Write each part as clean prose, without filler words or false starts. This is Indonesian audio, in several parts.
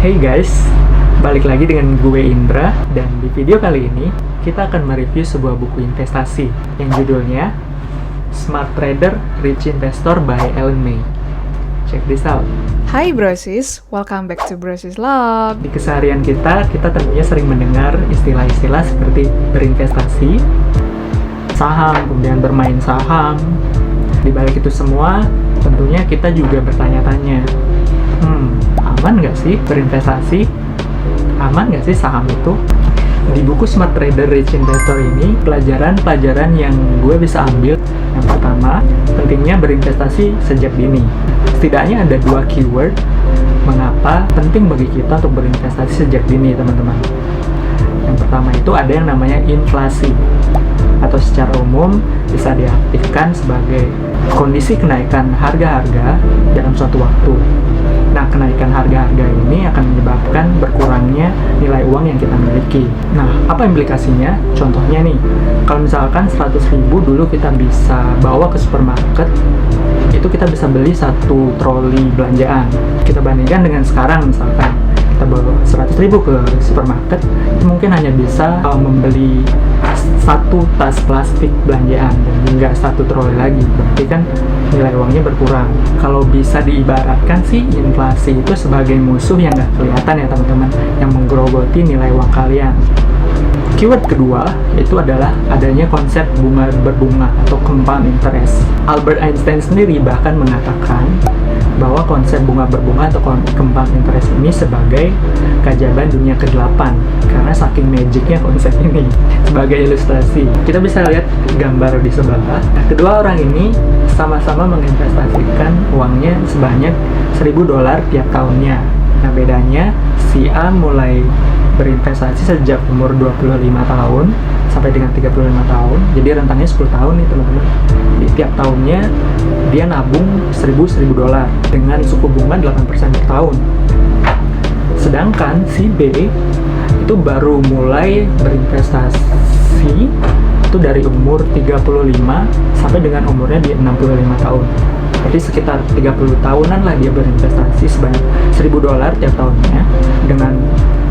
Hey guys, balik lagi dengan gue Indra, dan di video kali ini kita akan mereview sebuah buku investasi yang judulnya Smart Trader Rich Investor by Ellen May. Check this out. Hai Brosis, welcome back to Brosis Log. Di keseharian kita tentunya sering mendengar istilah-istilah seperti berinvestasi, saham, kemudian bermain saham. Di balik itu semua, tentunya kita juga bertanya-tanya, aman nggak sih berinvestasi? Aman nggak sih saham itu? Di buku Smart Trader Rich Investor ini, pelajaran-pelajaran yang gue bisa ambil. Yang pertama, pentingnya berinvestasi sejak dini. Setidaknya ada 2 keyword mengapa penting bagi kita untuk berinvestasi sejak dini, teman-teman. Yang pertama itu ada yang namanya inflasi, atau secara umum bisa diartikan sebagai kondisi kenaikan harga-harga dalam suatu waktu. Nah, kenaikan harga-harga ini akan menyebabkan berkurangnya nilai uang yang kita miliki. Nah, apa implikasinya? Contohnya nih, kalau misalkan 100.000 dulu kita bisa bawa ke supermarket, itu kita bisa beli 1 troli belanjaan. Kita bandingkan dengan sekarang, misalkan kita bawa 100.000 ke supermarket, itu mungkin hanya bisa membeli 1 tas plastik belanjaan dan nggak 1 troli lagi. Berarti kan nilai uangnya berkurang. Kalau bisa diibaratkan sih, inflasi itu sebagai musuh yang nggak kelihatan ya teman-teman, yang menggerogoti nilai uang kalian. Keyword kedua itu adalah adanya konsep bunga berbunga atau compound interest. Albert Einstein sendiri bahkan mengatakan bahwa konsep bunga berbunga atau compound interest ini sebagai keajaiban dunia ke-8 karena saking magicnya konsep ini. Sebagai ilustrasi, kita bisa lihat gambar di sebelah. Nah, kedua orang ini sama-sama menginvestasikan uangnya sebanyak $1.000 tiap tahunnya. Nah, bedanya si A mulai berinvestasi sejak umur 25 tahun sampai dengan 35 tahun. Jadi rentangnya 10 tahun nih teman-teman. Di tiap tahunnya dia nabung $1.000 dengan suku bunga 8% per tahun. Sedangkan si B itu baru mulai berinvestasi itu dari umur 35 sampai dengan umurnya di 65 tahun. Jadi sekitar 30 tahunan lah dia berinvestasi sebanyak $1.000 tiap tahunnya dengan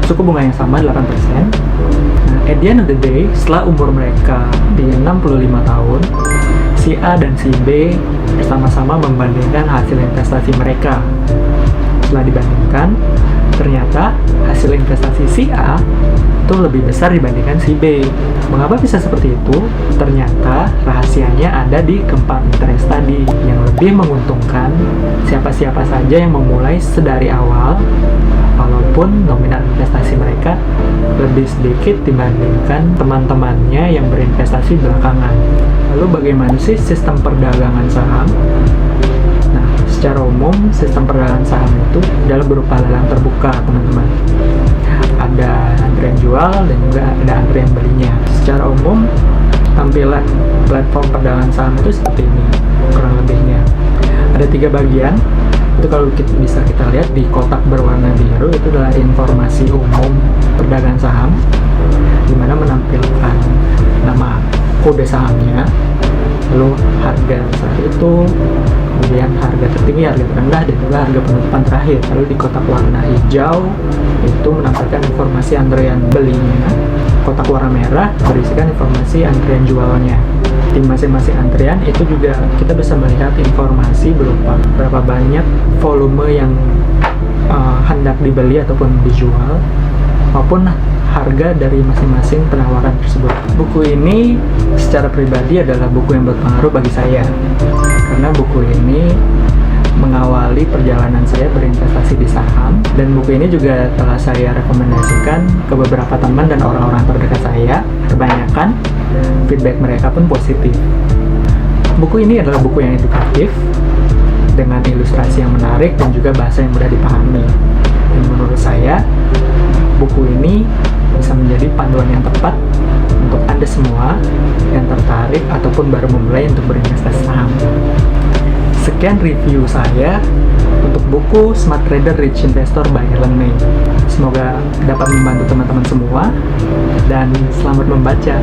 suku bunga yang sama 8%. Nah, at the end of the day, setelah umur mereka di 65 tahun, si A dan si B bersama-sama membandingkan hasil investasi mereka. Setelah dibandingkan, ternyata hasil investasi si A itu lebih besar dibandingkan si B. Mengapa bisa seperti itu? Ternyata rahasianya ada di compound interest tadi, yang lebih menguntungkan siapa-siapa saja yang memulai sedari awal, walaupun nominal investasi mereka lebih sedikit dibandingkan teman-temannya yang berinvestasi belakangan. Lalu bagaimana sih sistem perdagangan saham? Nah, secara umum sistem perdagangan saham itu adalah berupa lelang terbuka, teman-teman. Ada antrian jual dan juga ada antrian belinya. Secara umum tampilan platform perdagangan saham itu seperti ini kurang lebihnya. Ada 3 bagian. Itu kalau bisa kita lihat di kotak berwarna biru itu adalah informasi umum perdagangan saham, di mana menampilkan nama kode sahamnya, lalu harga saat itu, kemudian harga tertinggi, harga terendah, dan juga harga penutupan terakhir. Lalu di kotak warna hijau itu menampilkan informasi antrian belinya, kotak warna merah berisikan informasi antrian jualnya. Di masing-masing antrian itu juga kita bisa melihat informasi berupa berapa banyak volume yang hendak dibeli ataupun dijual, maupun harga dari masing-masing penawaran tersebut. Buku ini secara pribadi adalah buku yang berpengaruh bagi saya, karena buku ini mengawali perjalanan saya berinvestasi di saham, dan buku ini juga telah saya rekomendasikan ke beberapa teman dan orang-orang terdekat saya. Kebanyakan feedback mereka pun positif. Buku ini adalah buku yang edukatif dengan ilustrasi yang menarik dan juga bahasa yang mudah dipahami. Dan menurut saya, buku ini bisa menjadi panduan yang tepat untuk Anda semua yang tertarik ataupun baru memulai untuk berinvestasi saham. Sekian review saya untuk buku Smart Trader Rich Investor by Ellen May. Semoga dapat membantu teman-teman semua, dan selamat membaca.